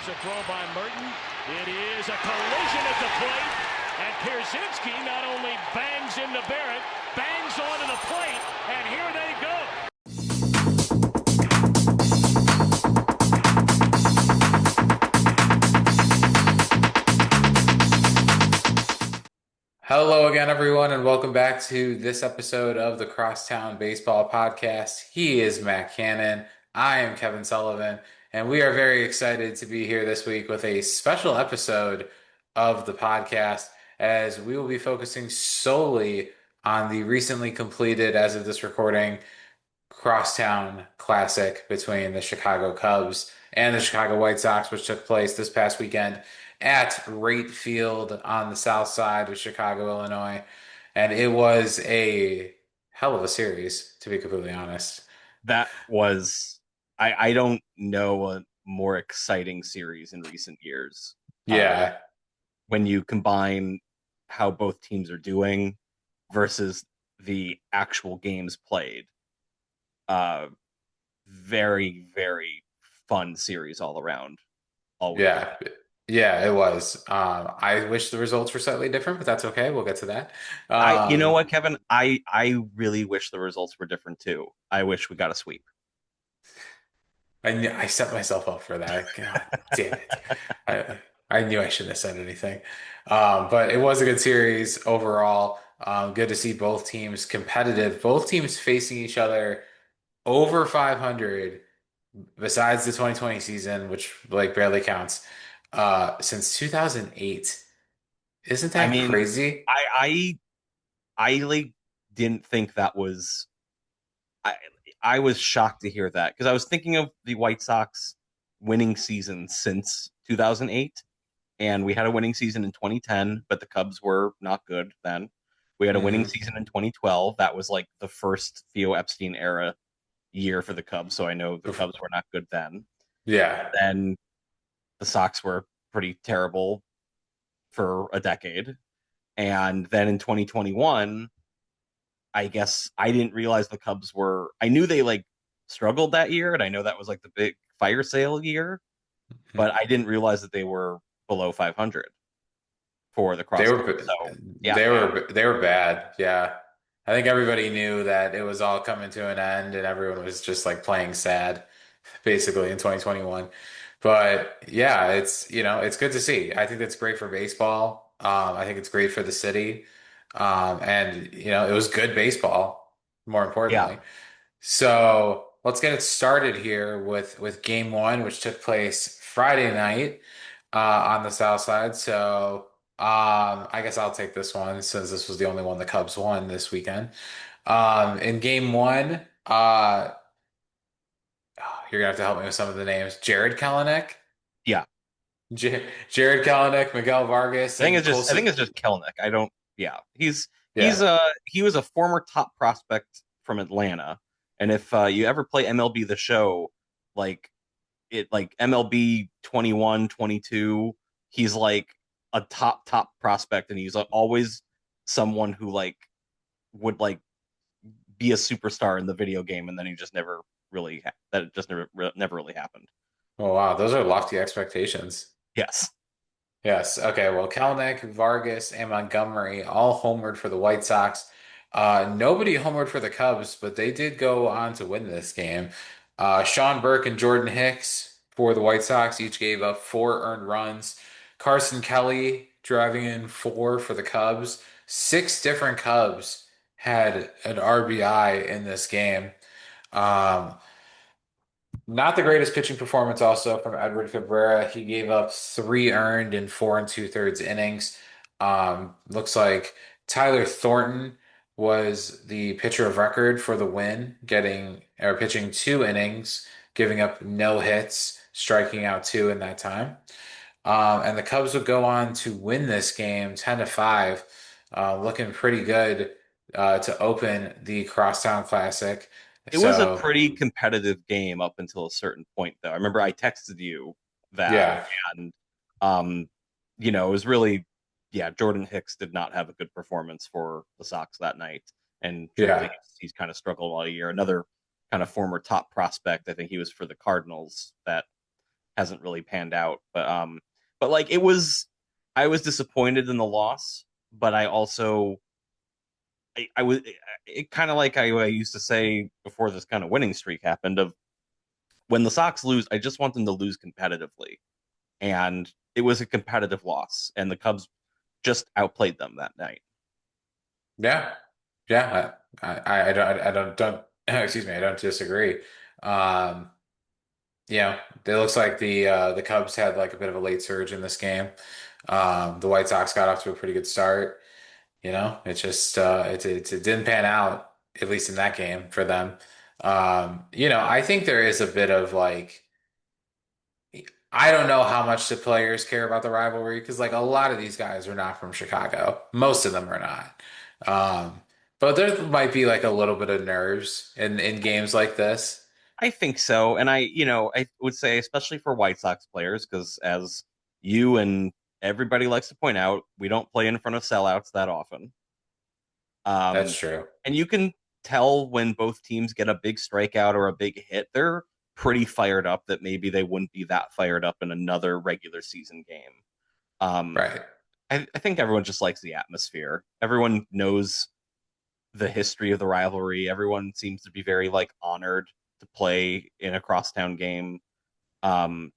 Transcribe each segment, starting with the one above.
Here's a throw by Merton. It is a collision at the plate. And Pierzynski not only bangs into Barrett, bangs onto the plate, and here they go. Hello again, everyone, and welcome back to this episode of the Crosstown Baseball Podcast. He is Matt Cannon. I am Kevin Sullivan, and we are very excited to be here this week with a special episode of the podcast, as we will be focusing solely on the recently completed, as of this recording, Crosstown Classic between the Chicago Cubs and the Chicago White Sox, which took place this past weekend at Rate Field on the south side of Chicago, Illinois. And it was a hell of a series, to be completely honest. That was, I don't know a more exciting series in recent years. Yeah. When you combine how both teams are doing versus the actual games played. Very, very fun series all around. Yeah. Yeah, it was. I wish the results were slightly different, but that's okay. We'll get to that. You know what, Kevin? I really wish the results were different too. I wish we got a sweep. I set myself up for that. God damn it. I knew I shouldn't have said anything. But it was a good series overall. Good to see both teams competitive, both teams facing each other over 500 besides the 2020 season, which barely counts, since 2008. Isn't that crazy? I didn't think that was. I was shocked to hear that because I was thinking of the White Sox winning season since 2008, and we had a winning season in 2010, but the Cubs were not good then. We had a winning season in 2012. That was like the first Theo Epstein era year for the Cubs, so I know the Cubs were not good then. Yeah. Then the Sox were pretty terrible for a decade. And then in 2021, I guess I didn't realize the Cubs were, I knew they struggled that year, and I know that was like the big fire sale year, but I didn't realize that they were below 500 for the cross. They were bad. Yeah. I think everybody knew that it was all coming to an end and everyone was just playing sad basically in 2021. But yeah, it's good to see. I think that's great for baseball. I think it's great for the city. And it was good baseball, more importantly. Yeah. So let's get it started here with game one, which took place Friday night on the south side. So I guess I'll take this one since this was the only one the Cubs won this weekend. In game one, you're gonna have to help me with some of the names. Jared Kelenic. Yeah. Jared Kelenic, Miguel Vargas. I think it's just Kelenic. He was a former top prospect from Atlanta, and if you ever play MLB The Show, MLB 21, 22, he's like a top prospect, and he's always someone who would be a superstar in the video game, and then he just never really never really happened. Oh wow, those are lofty expectations. Yes. Okay. Well, Kelenic, Vargas, and Montgomery all homered for the White Sox. Nobody homered for the Cubs, but they did go on to win this game. Sean Burke and Jordan Hicks for the White Sox each gave up 4 earned runs. Carson Kelly driving in 4 for the Cubs. 6 different Cubs had an RBI in this game. Not the greatest pitching performance also from Edward Cabrera. He gave up 3 earned in 4 2/3 innings. Looks like Tyler Thornton was the pitcher of record for the win, pitching 2 innings, giving up no hits, striking out 2 in that time. And the Cubs would go on to win this game 10-5, looking pretty good to open the Crosstown Classic. It was a pretty competitive game up until a certain point, though. I remember I texted you that, and it was really, Jordan Hicks did not have a good performance for the Sox that night, and he's kind of struggled all year. Another kind of former top prospect, I think he was for the Cardinals, that hasn't really panned out. But like I was disappointed in the loss, but I also I was it kind of like I used to say before this kind of winning streak happened of when the Sox lose, I just want them to lose competitively, and it was a competitive loss, and the Cubs just outplayed them that night. Yeah, yeah. I don't excuse me. I don't disagree. Um, it looks like the Cubs had like a bit of a late surge in this game. The White Sox got off to a pretty good start. It just it didn't pan out at least in that game for them. I think there is a bit of like I don't know how much the players care about the rivalry because like a lot of these guys are not from Chicago. Most of them are not. But there might be like a little bit of nerves in games like this. I think so, and I would say especially for White Sox players because as you and everybody likes to point out, we don't play in front of sellouts that often. That's Um, true. and you can tell when both teams get a big strikeout or a big hit, they're pretty fired up that maybe they wouldn't be that fired up in another regular season game. Um, Right. I think everyone just likes the atmosphere. Everyone knows the history of the rivalry. Everyone seems to be very like honored to play in a crosstown game. Um,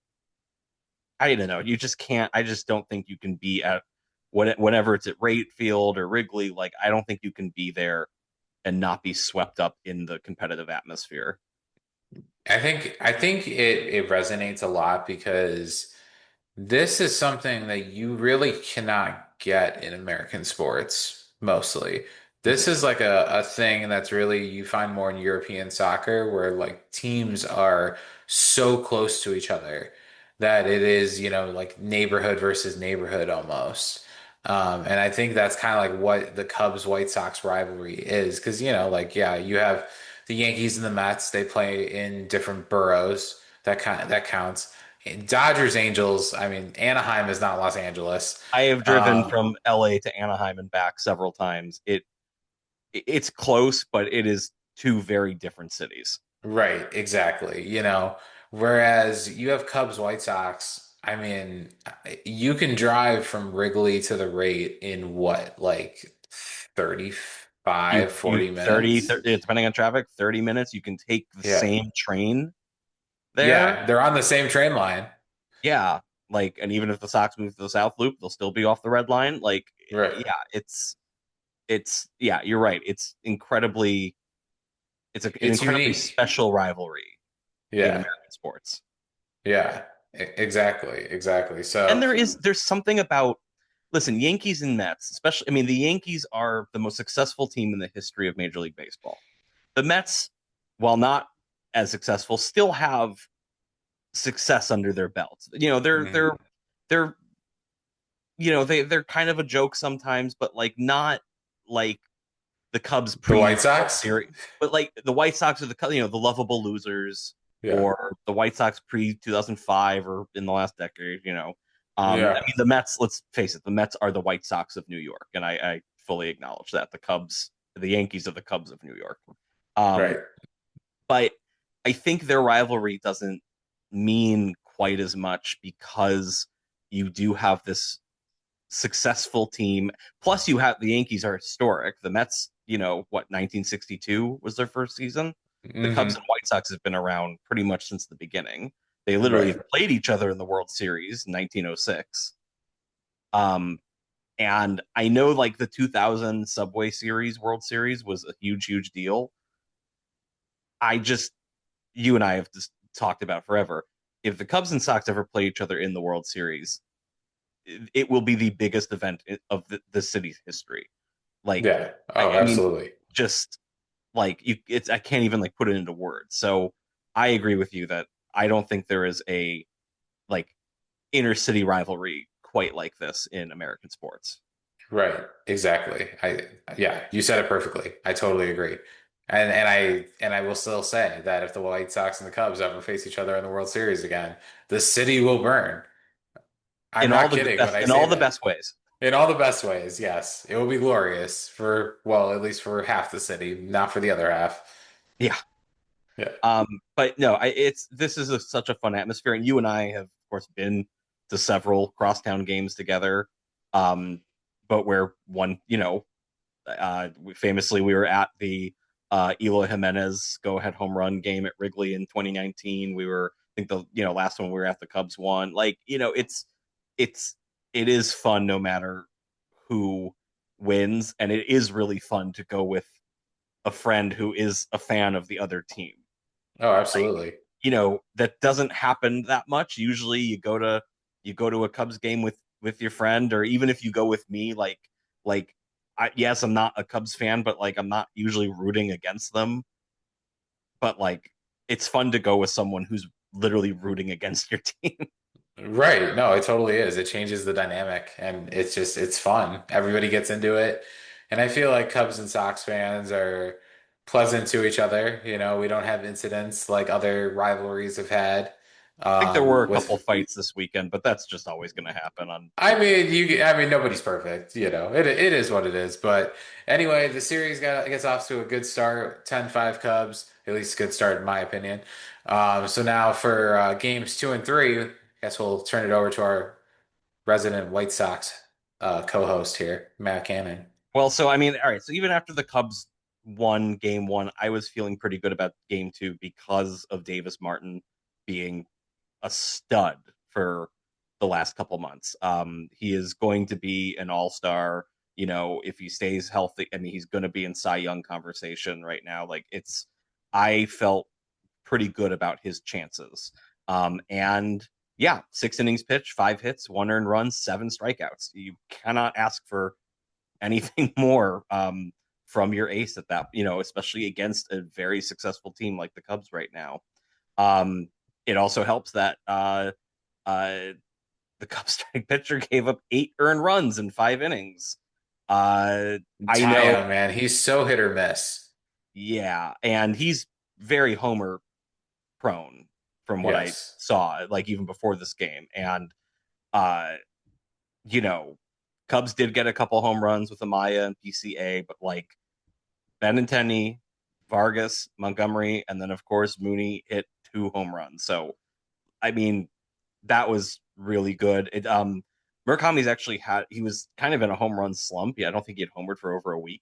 I don't know. You just can't. I just don't think you can be at whenever it's at Rate Field or Wrigley. Like I don't think you can be there and not be swept up in the competitive atmosphere. I think it resonates a lot because this is something that you really cannot get in American sports mostly. This Mhm. is like a thing that's really you find more in European soccer where like teams are so close to each other that it is, like neighborhood versus neighborhood almost. And I think that's kind of like what the Cubs White Sox rivalry is because, like, yeah, you have the Yankees and the Mets, they play in different boroughs. That counts. Dodgers Angels, I mean, Anaheim is not Los Angeles. I have driven Um, from LA to Anaheim and back several times. It's close, but it is two very different cities. right, exactly. Whereas you have Cubs White Sox, I mean, you can drive from Wrigley to the rate in what, like You 35, you 40 30, minutes? 30 depending on traffic, 30 minutes. You can take the Yeah. same train there. Yeah, they're on the same train line. Yeah, like, and even if the Sox move to the South Loop, they'll still be off the red line. Like, Right. yeah, yeah, you're right. It's an It's incredibly unique. special rivalry in Yeah. American sports. Yeah. Exactly. Exactly. And So, there's something about listen, Yankees and Mets, especially I mean the Yankees are the most successful team in the history of Major League Baseball. The Mets, while not as successful, still have success under their belt. mhm. They're they're kind of a joke sometimes, but like not like the Cubs The pre White World Sox? Series, but like the White Sox are the lovable losers, Yeah. or the White Sox pre 2005 or in the last decade. I Yeah. mean the Mets. Let's face it, the Mets are the White Sox of New York, and I fully acknowledge that. The Yankees are the Cubs of New York. Um, Right. but I think their rivalry doesn't mean quite as much because you do have this successful team. Plus, you have the Yankees are historic. The Mets, 1962 was their first season. The Cubs and Hmm. White Sox have been around pretty much since the beginning. They literally Right. played each other in the World Series in 1906. Um, and I know like the 2000 Subway Series World Series was a huge, huge deal. I just, you and I have just talked about forever. If the Cubs and Sox ever play each other in the World Series, it will be the biggest event of the city's history. Like, Yeah. Oh, I mean, absolutely. just like it's I can't even like put it into words. So I agree with you that I don't think there is a like inner city rivalry quite like this in American sports. Right. Exactly. Yeah, you said it perfectly. I totally agree. And I will still say that if the White Sox and the Cubs ever face each other in the World Series again, the city will burn. I'm not kidding when I In say all the that. best ways. In all the best ways, yes. It will be glorious for, well, at least for half the city, not for the other half. Yeah. Yeah. But no, it's this is such a fun atmosphere, and you and I have course, been to several Crosstown games together. But where one, famously, we were at the Eloy Jimenez go-ahead home run game at Wrigley in 2019. We were, I think the last one we were at, the Cubs won. Like, it's it is fun no matter who wins, and it is really fun to go with a friend who is a fan of the other team. Oh, absolutely. That doesn't happen that much. Usually you go to a Cubs game with your friend, or even if you go with me, yes, I'm not a Cubs fan, but like I'm not usually rooting against them. But like it's fun to go with someone who's literally rooting against your team. Right. No, it totally is. It changes the dynamic and it's fun. Everybody gets into it. And I feel like Cubs and Sox fans are pleasant to each other. We don't have incidents like other rivalries have had. I think there were a couple With fights this weekend, but that's just always going to happen on. nobody's perfect. It is what it is. But anyway, the series gets off to a good start. 10-5 Cubs, at least a good start in my opinion. So now for games 2 and 3, I guess we'll turn it over to our resident White Sox co-host here, Matt Cannon. Well, so I mean, all right. So even after the Cubs won game one, I was feeling pretty good about game two because of Davis Martin being a stud for the last couple months. He is going to be an all-star, if he stays healthy. I mean, he's going to be in Cy Young conversation right now. I felt pretty good about his chances. And yeah, 6 innings pitched, 5 hits, 1 earned run, 7 strikeouts. You cannot ask for anything more from your ace at that, especially against a very successful team like the Cubs right now. It also helps that the Cubs starting pitcher gave up 8 earned runs in 5 innings. I know, man, he's so hit or miss. Yeah, and he's very homer prone from what I Yes. saw, like even before this game. And you know, Cubs did get a couple home runs with Amaya and PCA, but like Benintendi, Vargas, Montgomery, and then of course Mooney hit 2 home runs. So I mean, that was really good. Murakami's actually he was kind of in a home run slump. Yeah, I don't think he had homered for over a week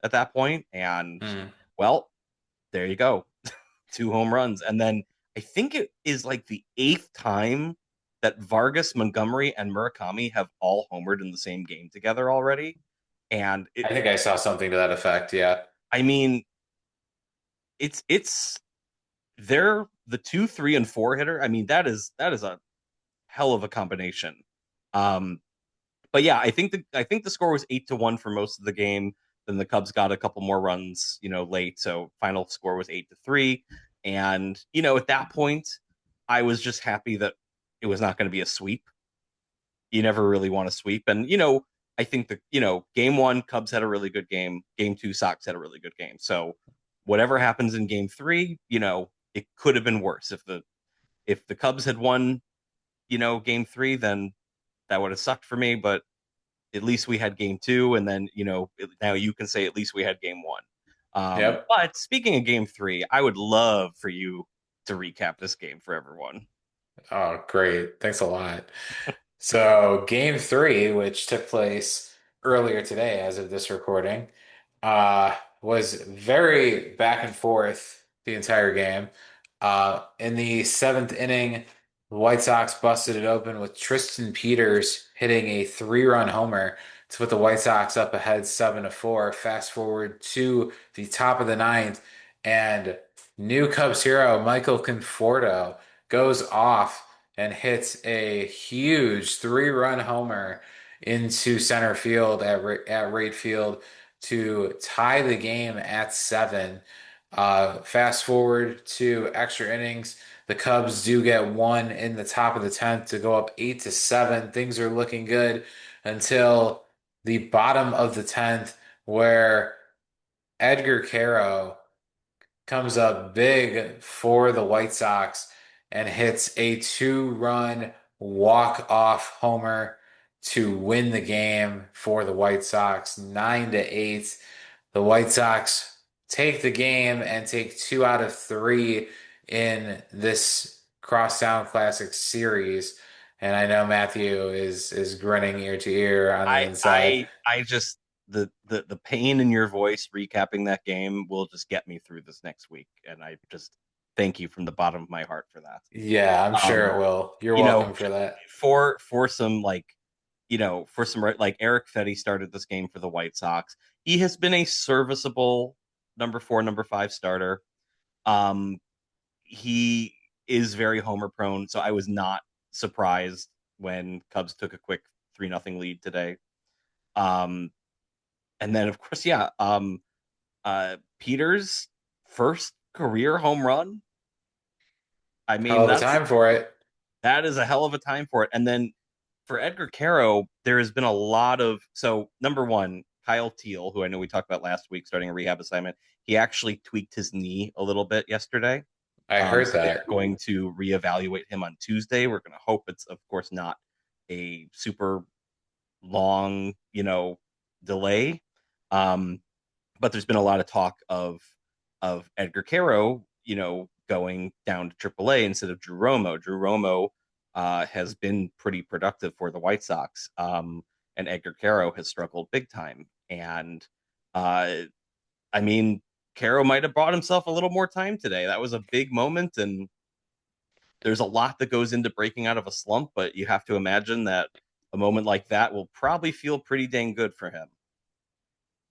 at that point. And well, there you go. 2 home runs. And then I think it is like the 8th time that Vargas, Montgomery, and Murakami have all homered in the same game together already. And I think I saw something to that effect. Yeah. I mean, it's they're the 2, 3, and 4 hitter. I mean, that is a hell of a combination. But yeah, I think the score was 8-1 for most of the game. Then the Cubs got a couple more runs, late. So final score was 8-3. And, at that point, I was just happy that it was not going to be a sweep. You never really want to sweep. And, I think game 1, Cubs had a really good game. Game 2, Sox had a really good game. So whatever happens in game 3, it could have been worse. If the Cubs had won, game 3, then that would have sucked for me. But at least we had game 2. And then, now you can say at least we had game 1. Yep. But speaking of game 3, I would love for you to recap this game for everyone. Oh, great. Thanks a lot. So game 3, which took place earlier today as of this recording, was very back and forth the entire game. In the 7th inning, the White Sox busted it open with Tristan Peters hitting a 3-run homer to put the White Sox up ahead 7-4. Fast forward to the top of the 9th, and new Cubs hero Michael Conforto goes off and hits a huge 3-run homer into center field at right field to tie the game at 7. Fast forward to extra innings. The Cubs do get one in the top of the 10th to go up 8-7. Things are looking good until the bottom of the 10th, where Edgar Caro comes up big for the White Sox and hits a 2-run walk-off homer to win the game for the White Sox, 9-8. The White Sox take the game and take 2 out of 3 in this Crosstown Classic series. and I know Matthew is grinning ear to ear on the I inside. I just the pain in your voice recapping that game will just get me through this next week, and I just thank you from the bottom of my heart for that. Yeah, I'm sure Um, it will. You're you know, welcome for that. for some like for some like Eric Fetty started this game for the White Sox. He has been a serviceable number 4, number 5 starter. Um, he is very homer prone, so I was not surprised when Cubs took a quick 3-0 lead today. Um, and then of course, yeah, Peters' first career home run. I Hell mean, of a time for it. that is a hell of a time for it. And then for Edgar Caro, there has been a lot of number one, Kyle Teal, who I know we talked about last week, starting a rehab assignment. He actually tweaked his knee a little bit yesterday. I heard So they're that. going to reevaluate him on Tuesday. We're going to hope it's, of course, not a super long, delay. Um, but there's been a lot of talk of Edgar Caro, going down to AAA instead of Drew Romo. Drew Romo has been pretty productive for the White Sox, and Edgar Caro has struggled big time. And uh, I mean, Caro might have bought himself a little more time today. That was a big moment, and there's a lot that goes into breaking out of a slump. But you have to imagine that a moment like that will probably feel pretty dang good for him.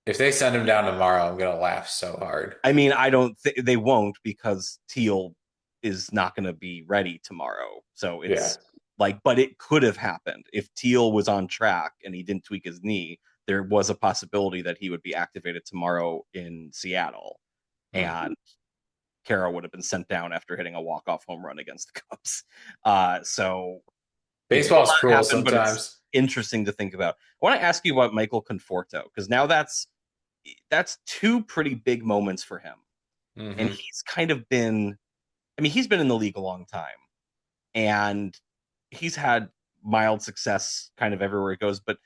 If they send him down tomorrow, I'm gonna laugh so hard. I mean, I don't think they won't because Teal is not going to be ready tomorrow. So Yeah. it's like, but it could have happened if Teal was on track and he didn't tweak his knee. There was a possibility that he would be activated tomorrow in Seattle, Hmm. and Caro would have been sent down after hitting a walk-off home run against the Cubs. So it will Baseball's not cruel happen, but it's sometimes. interesting to think about. I want to ask you about Michael Conforto because now that's two pretty big moments for him. And Hmm. he's kind of been, I mean, he's been in the league a long time and he's had mild success kind of everywhere he goes. But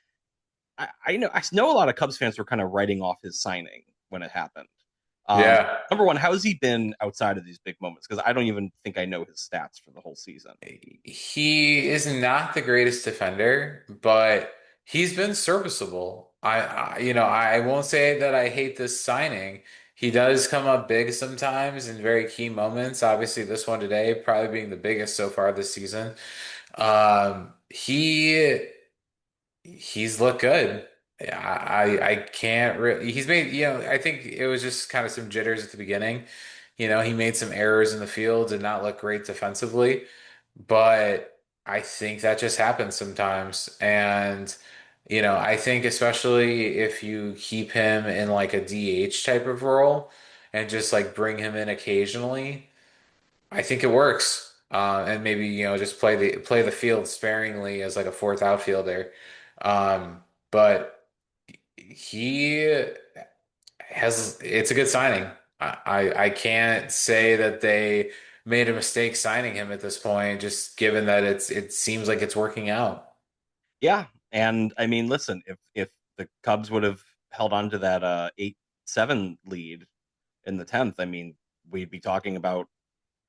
I know a lot of Cubs fans were kind of writing off his signing when it happened. Yeah. Number one, how has he been outside of these big moments? Because I don't even think I know his stats for the whole season. He is not the greatest defender, but he's been serviceable. I won't say that I hate this signing. He does come up big sometimes in very key moments. Obviously, this one today probably being the biggest so far this season. He's looked good. I can't really. He's made, I think it was just kind of some jitters at the beginning. He made some errors in the field, did not look great defensively, but I think that just happens sometimes. And, I think especially if you keep him in like a DH type of role and just like bring him in occasionally, I think it works. And maybe, just play the field sparingly as like a fourth outfielder. But he it's a good signing. I can't say that they made a mistake signing him at this point, just given that it seems like it's working out. Yeah. And I mean, listen, if the Cubs would have held on to that 8-7 lead in the 10th, I mean, we'd be talking about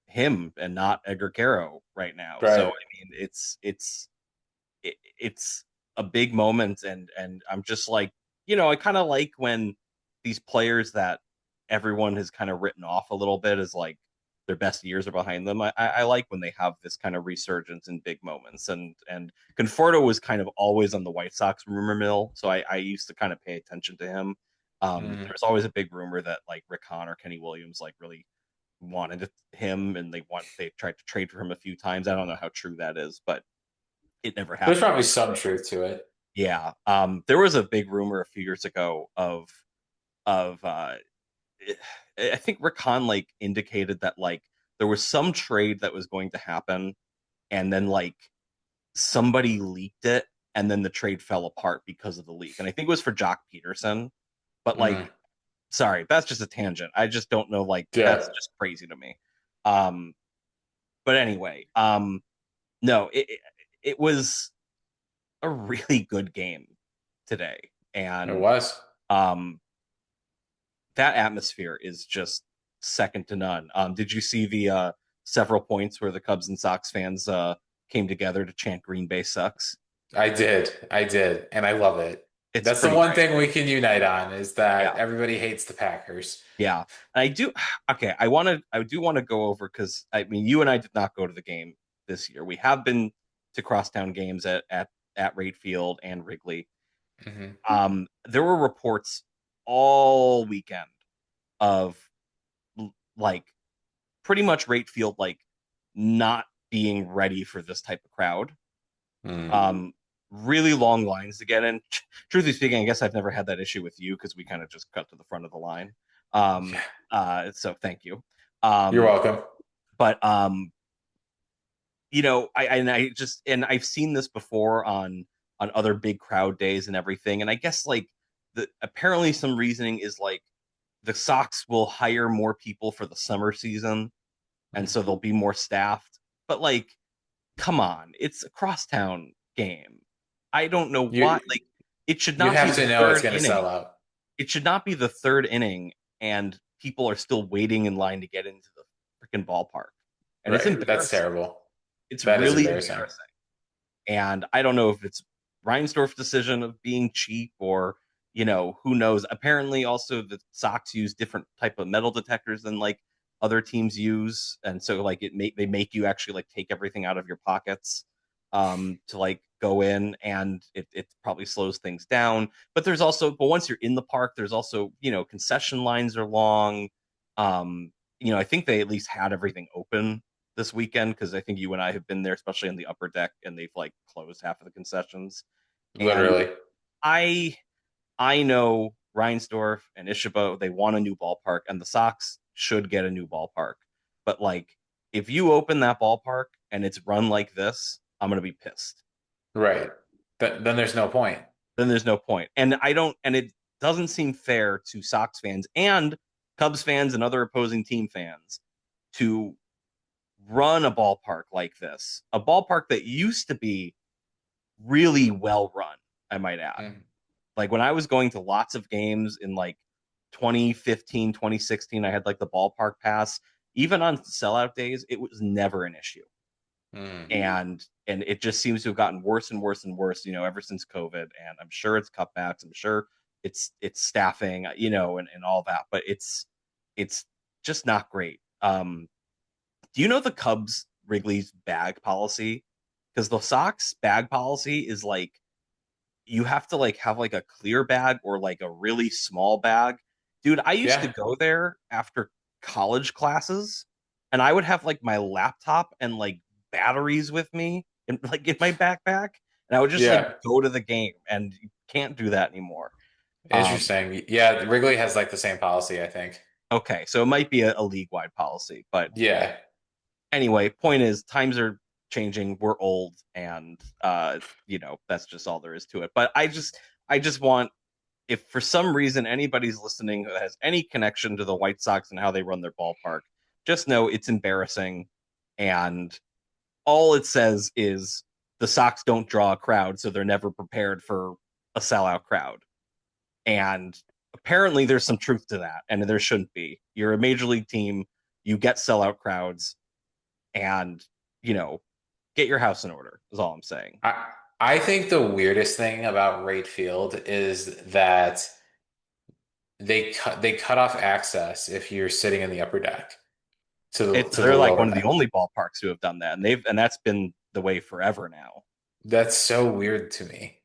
him and not Edgar Caro right now. So Right. I mean, it's a big moment, and I'm just like, I kind of like when these players that everyone has kind of written off a little bit as like their best years are behind them. I like when they have this kind of resurgence in big moments, and Conforto was kind of always on the White Sox rumor mill, so I used to kind of pay attention to him. Mhm. There's always a big rumor that like Rick Hahn or Kenny Williams like really wanted him and they tried to trade for him a few times. I don't know how true that is, but it never There's happened. probably some truth to it. Yeah. There was a big rumor a few years ago of I think Rick Hahn like indicated that like there was some trade that was going to happen, and then like somebody leaked it, and then the trade fell apart because of the leak. And I think it was for Jock Peterson. But Mm. like, sorry, that's just a tangent. I just don't know. Like, Yeah. that's just crazy to me. Um, but anyway, no, it was a really good game today, It and was. um, that atmosphere is just second to none. Did you see the several points where the Cubs and Sox fans came together to chant Green Bay sucks. I did, and I love it. It's That's the pretty one great. thing we can unite on is that Yeah. everybody hates the Packers. Yeah. And I do okay, I do want to go over because I mean you and I did not go to the game this year. We have been to crosstown games at Rate Field and Wrigley. There were reports all weekend of like pretty much Rate Field like not being ready for this type of crowd. Really long lines to get in. Truthfully speaking, I guess I've never had that issue with you because we kind of just cut to the front of the line. So thank you. You're welcome. But I've seen this before on other big crowd days and everything. And I guess like apparently some reasoning is like the Sox will hire more people for the summer season, and so they'll be more staffed. But like, come on, it's a crosstown game. I don't know why. Like, it should not. You have to know it's going to sell out. It should not be the third inning, and people are still waiting in line to get into the freaking ballpark. And right. it's embarrassing. That's terrible. It's really embarrassing. And I don't know if it's Reinsdorf's decision of being cheap or, who knows. Apparently, also the Sox use different type of metal detectors than like other teams use, and so like they make you actually like take everything out of your pockets to like go in, and it probably slows things down. But once you're in the park, there's also concession lines are long. I think they at least had everything open this weekend because I think you and I have been there, especially on the upper deck, and they've like closed half of the concessions. Literally, and I know Reinsdorf and Ishiba, they want a new ballpark, and the Sox should get a new ballpark. But like, if you open that ballpark and it's run like this, I'm gonna be pissed. Right. Then there's no point. And it doesn't seem fair to Sox fans and Cubs fans and other opposing team fans to run a ballpark like this. A ballpark that used to be really well run, I might add. Like when I was going to lots of games in like 2015, 2016, I had like the ballpark pass. Even on sellout days, it was never an issue. And it just seems to have gotten worse and worse and worse, ever since COVID. And I'm sure it's cutbacks. I'm sure it's staffing, and all that. But it's just not great. Do you know the Cubs Wrigley's bag policy? Because the Sox bag policy is like you have to like have like a clear bag or like a really small bag. Dude, I used to go there after college classes, and I would have like my laptop and like batteries with me and like in my backpack, and I would just like go to the game, and you can't do that anymore. Interesting. Wrigley has like the same policy, I think. Okay, so it might be a league-wide policy, but yeah. Anyway, point is times are changing. We're old, and that's just all there is to it. But I just want, if for some reason anybody's listening who has any connection to the White Sox and how they run their ballpark, just know it's embarrassing. And all it says is the Sox don't draw a crowd, so they're never prepared for a sellout crowd. And apparently there's some truth to that, and there shouldn't be. You're a major league team, you get sellout crowds, and get your house in order is all I'm saying. I think the weirdest thing about Rate Field is that they cut off access if you're sitting in the upper deck. They're like one of the only ballparks who have done that, and that's been the way forever now. That's so weird to me.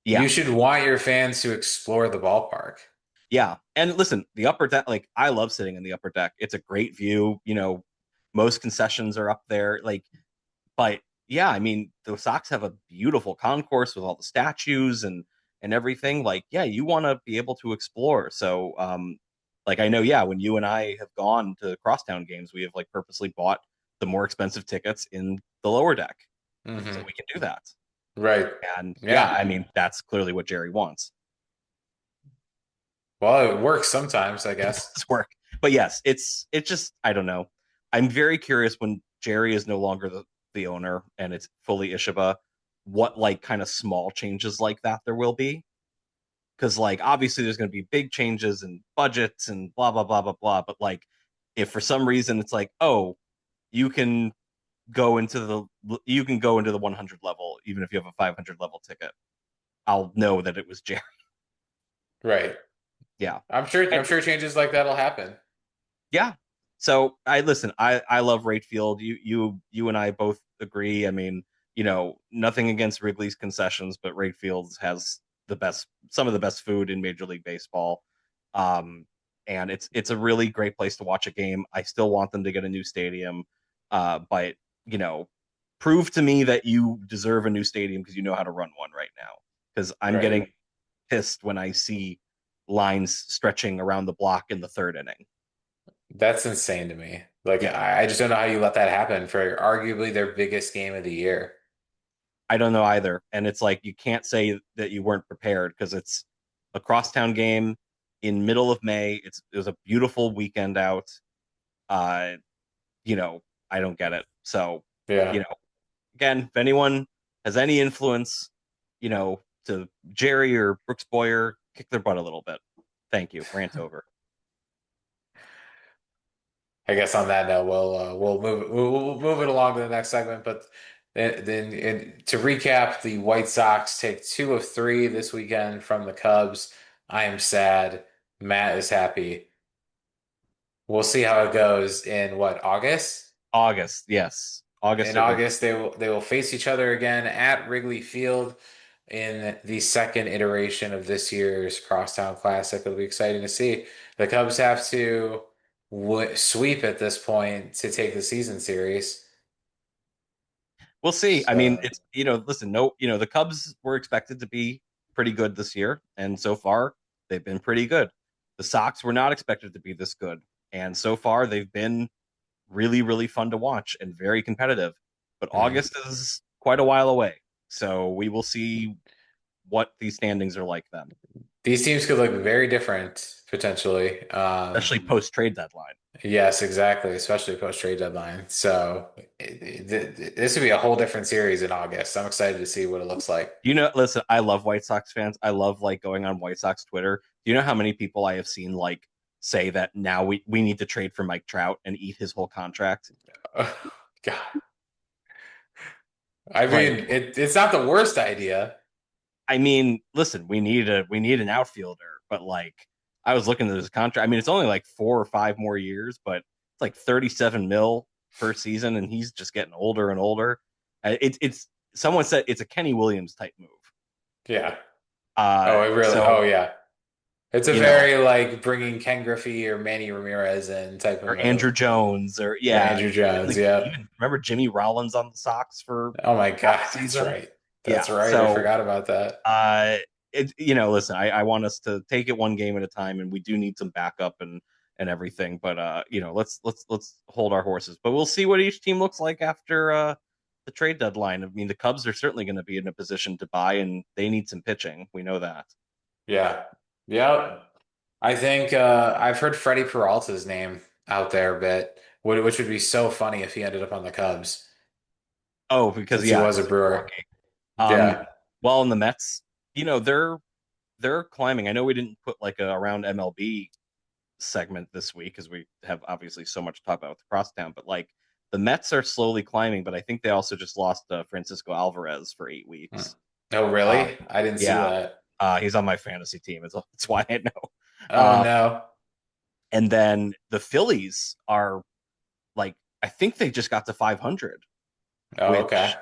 Yeah, you should want your fans to explore the ballpark. Yeah, and listen, the upper deck, like I love sitting in the upper deck. It's a great view. Most concessions are up there. But yeah, I mean, the Sox have a beautiful concourse with all the statues and everything. Like, yeah, you want to be able to explore. So, I know, when you and I have gone to crosstown games, we have like purposely bought the more expensive tickets in the lower deck, so we can do that. Right. And I mean, that's clearly what Jerry wants. Well, it works sometimes, I guess. It does work. But yes, it's just, I don't know. I'm very curious when Jerry is no longer the owner and it's fully Ishiba, what like kind of small changes like that there will be. Because like obviously there's going to be big changes and budgets and blah blah blah blah blah. But like if for some reason it's like, oh, you can go into the 100 level, even if you have a 500 level ticket. I'll know that it was Jerry. Right. Yeah. I'm sure changes like that'll happen. Yeah. So I love Rate Field. You and I both agree. I mean, nothing against Wrigley's concessions, but Rate Field has some of the best food in Major League Baseball. And it's a really great place to watch a game. I still want them to get a new stadium. But prove to me that you deserve a new stadium because you know how to run one right now. Because I'm Right. getting pissed when I see lines stretching around the block in the third inning. That's insane to me. Like, Yeah. I just don't know how you let that happen for arguably their biggest game of the year. I don't know either. And it's like you can't say that you weren't prepared because it's a crosstown game in middle of May. It was a beautiful weekend out. Uh, I don't get it. So, Yeah. you know, again, if anyone has any influence, to Jerry or Brooks Boyer, kick their butt a little bit. Thank you. Rant over. I guess on that note, we'll move it along to the next segment. But to recap, the White Sox take 2 of 3 this weekend from the Cubs. I am sad. Matt is happy. We'll see how it goes in what, August? August, yes. August In it will. August, they will face each other again at Wrigley Field in the second iteration of this year's Crosstown Classic. It'll be exciting to see. The Cubs have to sweep at this point to take the season series. We'll see. I mean, So, it's listen, no, the Cubs were expected to be pretty good this year, and so far they've been pretty good. The Sox were not expected to be this good, and so far they've been really, really fun to watch and very competitive. But mhm. August is quite a while away, so we will see what these standings are like then, These teams could look very different potentially. especially post trade deadline. Yes, exactly, especially post trade deadline. So this would be a whole different series in August. I'm excited to see what it looks like. Listen, I love White Sox fans. I love like going on White Sox Twitter. Do you know how many people I have seen like say that now we need to trade for Mike Trout and eat his whole contract? God. I Like, mean, it's not the worst idea. I mean, listen, we need an outfielder, but like I was looking at his contract. I mean, it's only like 4 or 5 more years, but it's like 37 mil per season, and he's just getting older and older. It's someone said it's a Kenny Williams type move. Yeah. Oh, it really. So Oh, yeah. It's a you know, very like bringing Ken Griffey or Manny Ramirez in type of or move. Andrew Jones, or Or yeah, Andrew Jones. Yep. even remember Jimmy Rollins on the Sox for Oh my half God, a that's season. right. That's Yeah, right. I so forgot about that. uh, listen, I want us to take it one game at a time, and we do need some backup and everything. But let's hold our horses. But we'll see what each team looks like after the trade deadline. I mean, the Cubs are certainly going to be in a position to buy, and they need some pitching. We know that. Yeah. Yep. I think I've heard Freddie Peralta's name out there a bit, which would be so funny if he ended up on the Cubs Oh, because since he yeah, was a because he's a Brewer. rookie. Um, Yeah. well, in the Mets, they're climbing. I know we didn't put like a around MLB segment this week because we have obviously so much to talk about with the crosstown, but like the Mets are slowly climbing, but I think they also just lost Francisco Alvarez for 8 weeks. Oh, Uh, really? I didn't see yeah, that. he's on my fantasy team. That's why I know. Oh Uh, no. and then the Phillies are like, I think they just got to 500, Oh, okay.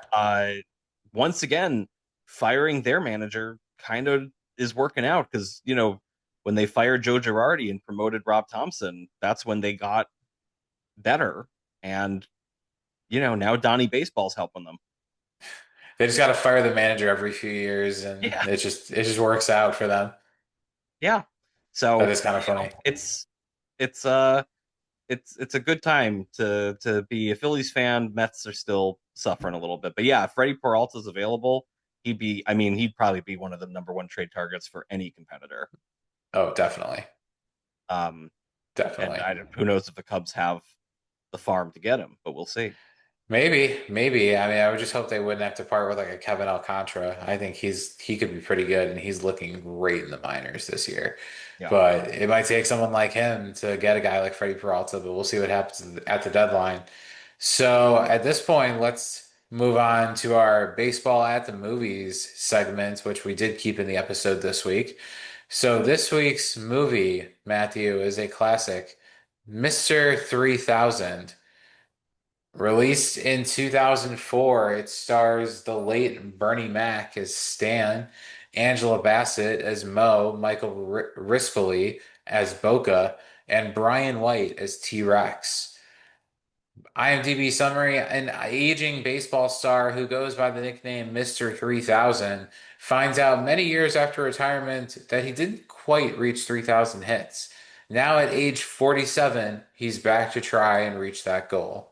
which once again, firing their manager kind of is working out because when they fired Joe Girardi and promoted Rob Thompson, that's when they got better. And now Donnie Baseball's helping them. They just got to fire the manager every few years, and Yeah, it just works out for them. yeah. That So is kind of funny. it's it's a good time to be a Phillies fan. Mets are still suffering a little bit, but yeah, if Freddie Peralta's available, he'd probably be one of the number one trade targets for any competitor. Oh, definitely. Um, and Definitely. who knows if the Cubs have the farm to get him, but we'll see. Maybe. I mean, I would just hope they wouldn't have to part with like a Kevin Alcantara. I think he could be pretty good, and he's looking great in the minors this year. Yeah. But it might take someone like him to get a guy like Freddie Peralta, but we'll see what happens at the deadline. So at this point, let's move on to our baseball at the movies segment, which we did keep in the episode this week. So this week's movie, Matthew, is a classic, Mr. 3000. Released in 2004, it stars the late Bernie Mac as Stan, Angela Bassett as Mo, Michael Rispoli as Boca, and Brian White as T-Rex. IMDb summary: an aging baseball star who goes by the nickname Mr. 3000 finds out many years after retirement that he didn't quite reach 3,000 hits. Now at age 47, he's back to try and reach that goal.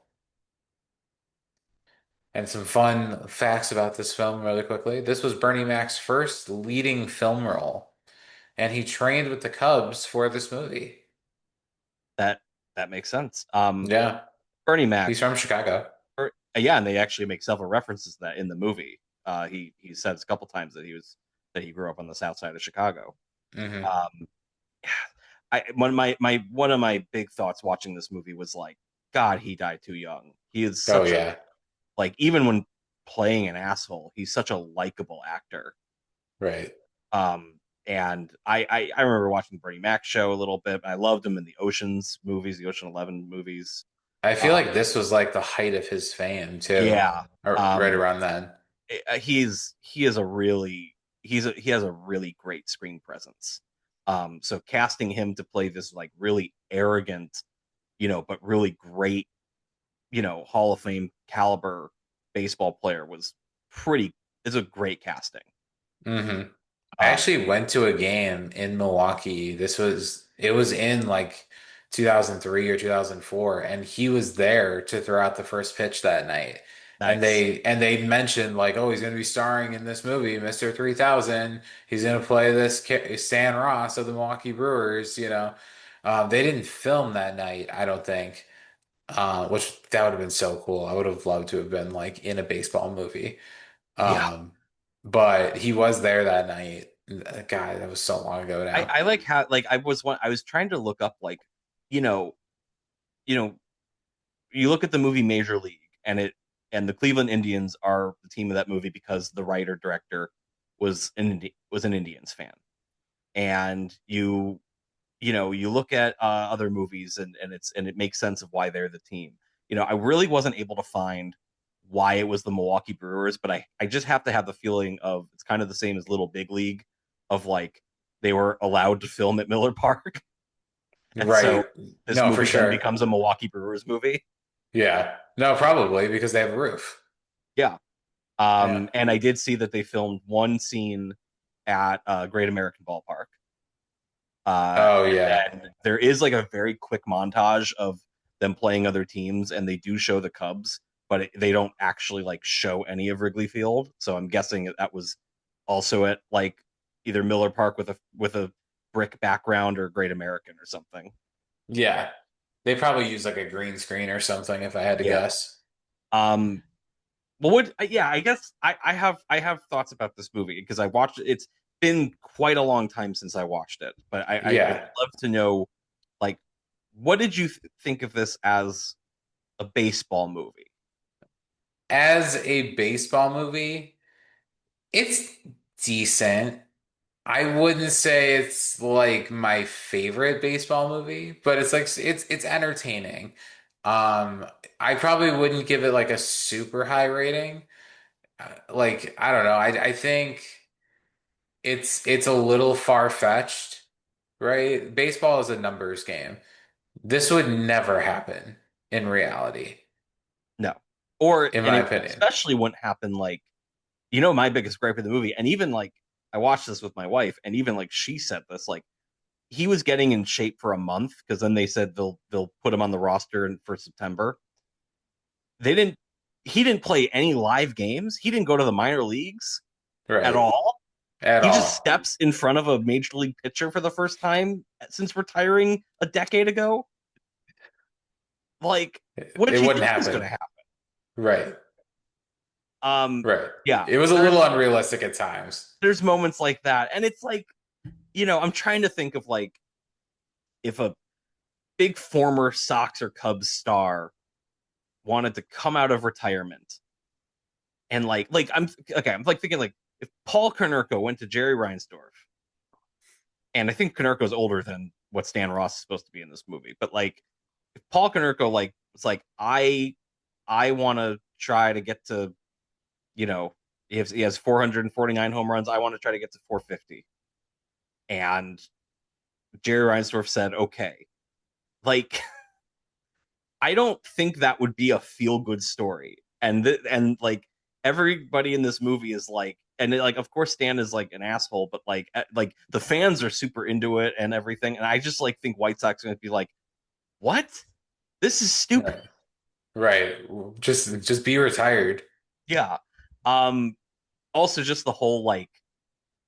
And some fun facts about this film, really quickly. This was Bernie Mac's first leading film role, and he trained with the Cubs for this movie. That that makes sense. Yeah, Bernie Mac, he's from Chicago. yeah, and they actually make several references to that in the movie. He says a couple times that he grew up on the south side of Chicago. Hmm. Um, one of my big thoughts watching this movie was like, God, he died too young. He is Oh such a yeah, like even when playing an asshole, he's such a likable actor. right. And I remember watching the Bernie Mac show a little bit. I loved him in the Oceans movies, the Ocean 11 movies. I feel like this was like the height of his fame too, Yeah. or right around then. He is a really he has a really great screen presence. So casting him to play this like really arrogant, but really great, Hall of Fame caliber baseball player was pretty is a great casting. Hmm. I Um, actually went to a game in Milwaukee. It was in like 2003 or 2004, and he was there to throw out the first pitch that night. And nice. they mentioned like, oh, he's going to be starring in this movie, Mr. 3000. He's going to play this Stan Ross of the Milwaukee Brewers. They didn't film that night, I don't think. Which that would have been so cool. I would have loved to have been like in a baseball movie. Yeah. Um, but he was there that night. God, that was so long ago now. I like how like I was trying to look up like, you know, you know, you look at the movie Major League and the Cleveland Indians are the team of that movie because the writer director was an Indians fan. And you look at other movies and it makes sense of why they're the team. I really wasn't able to find why it was the Milwaukee Brewers, but I just have to have the feeling of it's kind of the same as Little Big League of like they were allowed to film at Miller Park. And so Right. this No, for movie then sure. becomes a Milwaukee Brewers movie. Yeah. No, probably because they have a roof. Yeah. Yeah. And I did see that they filmed one scene at Great American Ballpark. Oh, And yeah. then there is like a very quick montage of them playing other teams, and they do show the Cubs, but they don't actually like show any of Wrigley Field. So I'm guessing that was also at like either Miller Park with a brick background or Great American or something. Yeah. They probably use like a green screen or something if I had to Yeah. guess. Um. Well, yeah, I guess I have thoughts about this movie because I watched it. It's been quite a long time since I watched it, but I'd Yeah. love to know, like, what did you think of this as a baseball movie? As a baseball movie, it's decent. I wouldn't say it's like my favorite baseball movie, but it's like it's entertaining. Um, I probably wouldn't give it like a super high rating. Like I don't know. I think it's a little far-fetched, right? Baseball is a numbers game. This would never happen in reality, No, in and my it opinion. especially wouldn't happen like my biggest gripe with the movie, and even like I watched this with my wife, and even like she said this like he was getting in shape for a month because then they said they'll put him on the roster for September. They didn't. He didn't play any live games. He didn't go to the minor leagues at Right. all. At He just all. steps in front of a major league pitcher for the first time since retiring a decade ago. Like, what It did you wouldn't think was going happen. to happen? Right. Right. Yeah, It was a little unrealistic at times. there's moments like that, and it's like, I'm trying to think of like if a big former Sox or Cubs star wanted to come out of retirement and I'm like thinking like if Paul Konerko went to Jerry Reinsdorf, and I think Konerko's older than what Stan Ross is supposed to be in this movie, but like if Paul Konerko like was like I want to try to get to, you know, he has 449 home runs. I want to try to get to 450. And Jerry Reinsdorf said, okay. Like, I don't think that would be a feel-good story. And like everybody in this movie is like, and like, of course, Stan is like an asshole, but like the fans are super into it and everything. And I just like think White Sox are going to be like, what? This is stupid. Right. Just be retired. Yeah. Also just the whole like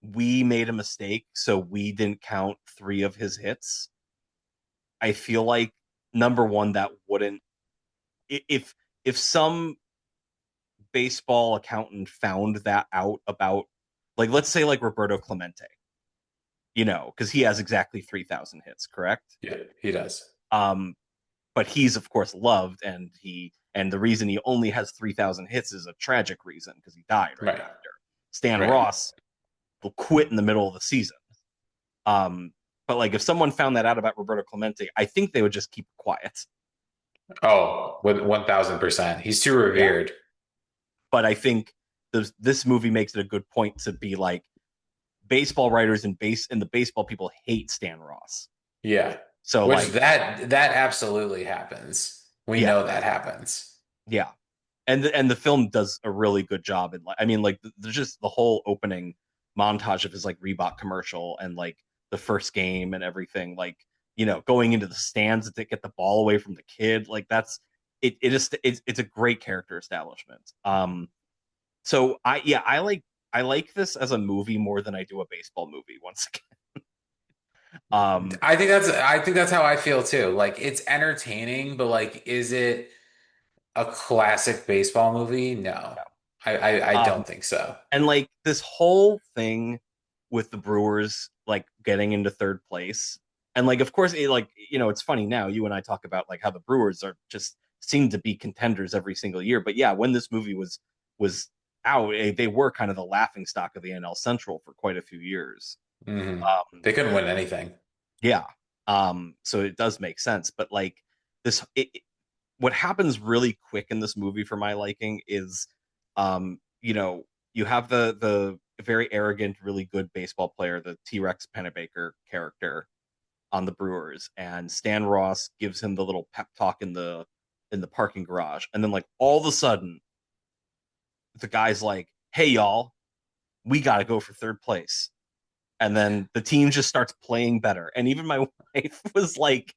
we made a mistake, so we didn't count 3 of his hits. I feel like number one, that wouldn't if some baseball accountant found that out about, like, let's say like Roberto Clemente, you know, because he has exactly 3,000 hits, correct? Yeah, he does. But he's of course loved, and the reason he only has 3,000 hits is a tragic reason because he died right after. Stan Ross will quit in the middle of the season. But like if someone found that out about Roberto Clemente, I think they would just keep quiet. Oh, with 1,000%. He's too revered. Yeah. But I think this movie makes it a good point to be like, baseball writers and the baseball people hate Stan Ross. Yeah. So which like that absolutely happens. We know that happens. Yeah. And the film does a really good job. And I mean, like there's just the whole opening montage of his like Reebok commercial and like the first game and everything, like, you know, going into the stands to get the ball away from the kid. Like that's it's a great character establishment. So I like this as a movie more than I do a baseball movie once again. I think that's how I feel too. Like it's entertaining, but like, is it a classic baseball movie? No. I don't think so. And like this whole thing with the Brewers like getting into third place, and like of course like, you know, it's funny now you and I talk about like how the Brewers are just seem to be contenders every single year, but yeah, when this movie was out, they were kind of the laughing stock of the NL Central for quite a few years. Mm-hmm. They couldn't win anything. Yeah. So it does make sense, but like this what happens really quick in this movie for my liking is you know, you have the very arrogant, really good baseball player, the T-Rex Pennebaker character on the Brewers, and Stan Ross gives him the little pep talk in the parking garage, and then like all of a sudden the guy's like, hey y'all, we gotta go for third place. And then the team just starts playing better. And even my wife was like,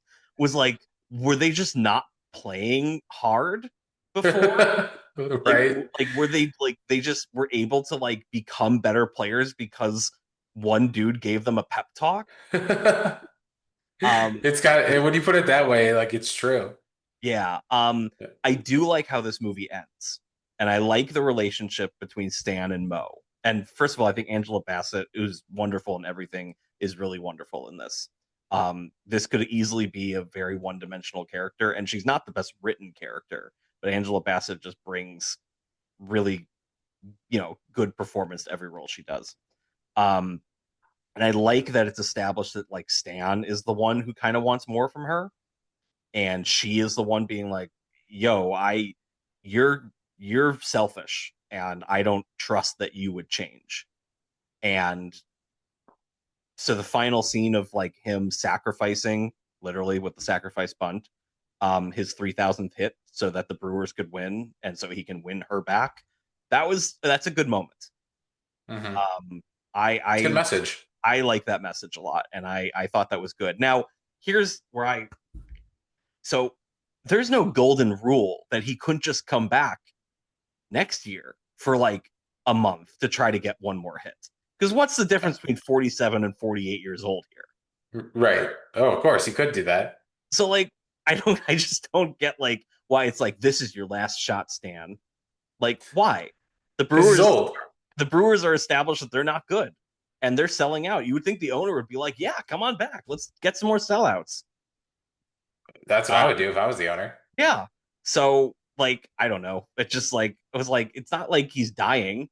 were they just not playing hard before? Right. Like were they like they just were able to like become better players because one dude gave them a pep talk? It's got, when you put it that way, like it's true. Yeah. I do like how this movie ends. And I like the relationship between Stan and Mo. And first of all, I think Angela Bassett, who's wonderful in everything, is really wonderful in this. This could easily be a very one-dimensional character, and she's not the best written character, but Angela Bassett just brings really, you know, good performance to every role she does. And I like that it's established that like Stan is the one who kind of wants more from her, and she is the one being like, "Yo, you're selfish, and I don't trust that you would change." And so the final scene of like him sacrificing, literally with the sacrifice bunt, his 3,000th hit so that the Brewers could win, and so he can win her back. That's a good moment. Mm-hmm. It's a good message. I like that message a lot, and I thought that was good. Now, here's where so there's no golden rule that he couldn't just come back next year for like a month to try to get one more hit. Because what's the difference between 47 and 48 years old here? Right. Oh, of course, he could do that. So like, I just don't get like why it's like, this is your last shot, Stan. Like, why? The Brewers are established that they're not good and they're selling out. You would think the owner would be like, yeah, come on back. Let's get some more sellouts. That's what I would do if I was the owner. Yeah. So like, I don't know. It's just like, it was like, it's not like he's dying.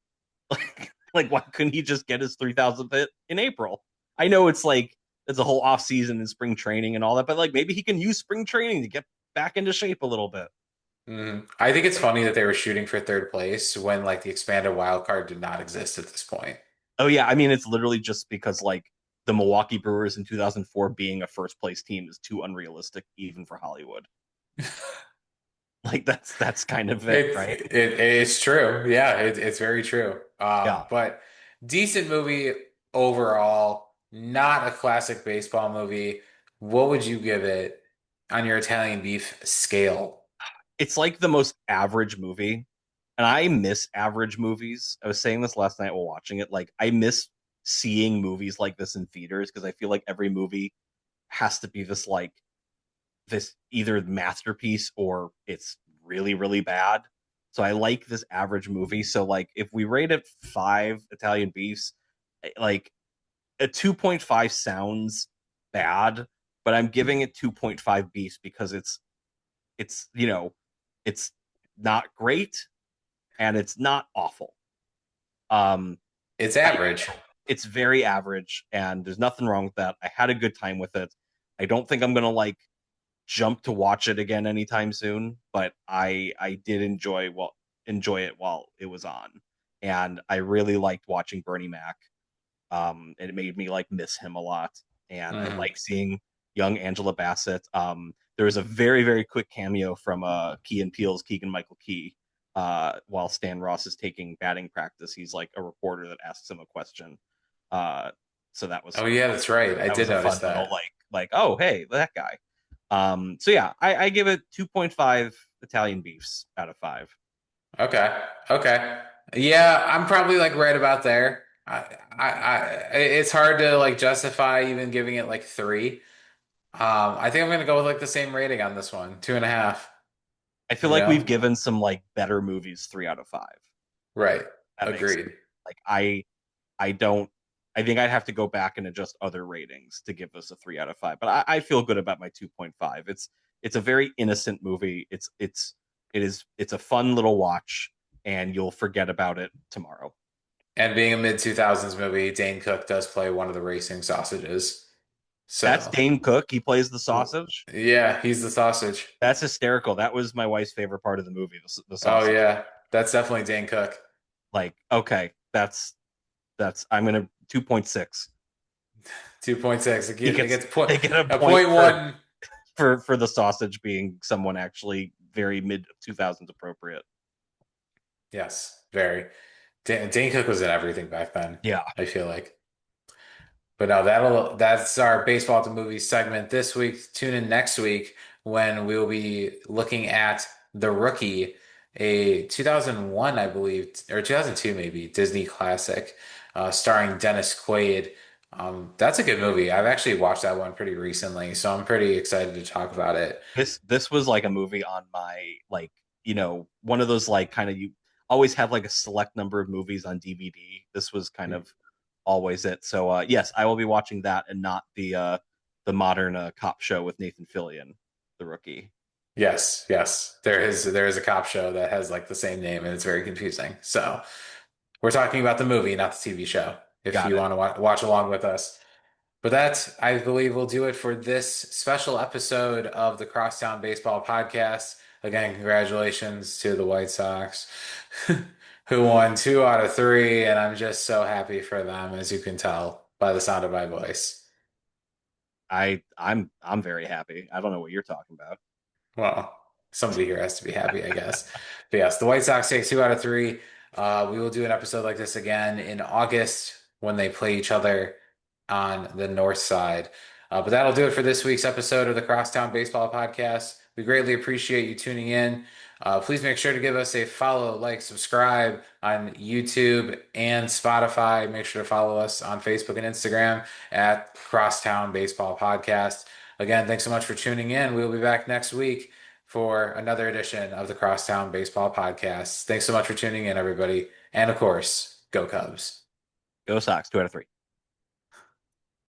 Like why couldn't he just get his 3,000th hit in April? I know it's like, it's a whole off season and spring training and all that, but like maybe he can use spring training to get back into shape a little bit. I think it's funny that they were shooting for third place when like the expanded wild card did not exist at this point. Oh yeah, I mean it's literally just because like the Milwaukee Brewers in 2004 being a first place team is too unrealistic even for Hollywood. Like that's kind of it, right? It's true. Yeah, it's very true. Yeah. But decent movie overall, not a classic baseball movie. What would you give it on your Italian beef scale? It's like the most average movie. And I miss average movies. I was saying this last night while watching it. Like I miss seeing movies like this in theaters because I feel like every movie has to be this like this either masterpiece or it's really, really bad. So I like this average movie. So like if we rate it 5 Italian beefs, like a 2.5 sounds bad, but I'm giving it 2.5 beefs because it's it's not great and it's not awful. Um It's average. it's very average and there's nothing wrong with that. I had a good time with it. I don't think I'm gonna like jump to watch it again anytime soon, but I did enjoy it while it was on. And I really liked watching Bernie Mac. And it made me like miss him a lot. And I Mhm. like seeing young Angela Bassett. There was a very, very quick cameo from Key and Peele's Keegan Michael Key while Stan Ross is taking batting practice. He's like a reporter that asks him a question. Uh, so Oh yeah, that's right. I that did was a notice fun little that. like oh hey that guy. So yeah, I give it 2.5 Italian beefs out of 5. Okay. Okay. Yeah, I'm probably like right about there. It's hard to like justify even giving it like three. I think I'm gonna go with like the same rating on this one, 2.5. I feel You like we've know? given some like better movies 3 out of 5. Right. That makes sense. Agreed. Like I don't I think I'd have to go back and adjust other ratings to give this a 3 out of 5. But I feel good about my 2.5. It's a very innocent movie. It's a fun little watch and you'll forget about it tomorrow. And being a mid 2000s movie, Dane Cook does play one of the racing sausages. That's So, Dane Cook. He plays the sausage. yeah, he's the sausage. That's hysterical. That was my wife's favorite part of the movie, the Oh sausage. yeah, that's definitely Dane Cook. Like, okay, that's I'm gonna 2.6. 2.6. He It gets they get a a point point one. for the sausage being someone actually very mid 2000s appropriate. Yes, very. Dane Cook was in everything back then, Yeah, I feel like. But no, that's our baseball to movies segment this week. Tune in next week when we'll be looking at The Rookie, a 2001, I believe, or 2002 maybe, Disney classic, starring Dennis Quaid. That's a good movie. I've actually watched that one pretty recently, so I'm pretty excited to talk about it. this was like a movie on my like one of those like kind of you always have like a select number of movies on DVD. This was kind of always it. So yes, I will be watching that and not the modern cop show with Nathan Fillion, The Rookie. Yes, yes. There is a cop show that has like the same name and it's very confusing. So we're talking about the movie, not the TV show, if Got you it. want to watch along with us. But that, I believe, will do it for this special episode of the Crosstown Baseball Podcast. Again, congratulations to the White Sox, who won 2 out of 3, and I'm just so happy for them, as you can tell by the sound of my voice. I'm very happy. I don't know what you're talking about. Well, somebody here has to be happy, I guess. But yes, the White Sox take 2 out of 3. We will do an episode like this again in August when they play each other on the north side. But that'll do it for this week's episode of the Crosstown Baseball Podcast. We greatly appreciate you tuning in. Please make sure to give us a follow, like, subscribe on YouTube and Spotify. Make sure to follow us on Facebook and Instagram at Crosstown Baseball Podcast. Again, thanks so much for tuning in. We'll be back next week for another edition of the Crosstown Baseball Podcast. Thanks so much for tuning in, everybody. And of course, go Cubs. Go Sox, 2 out of 3.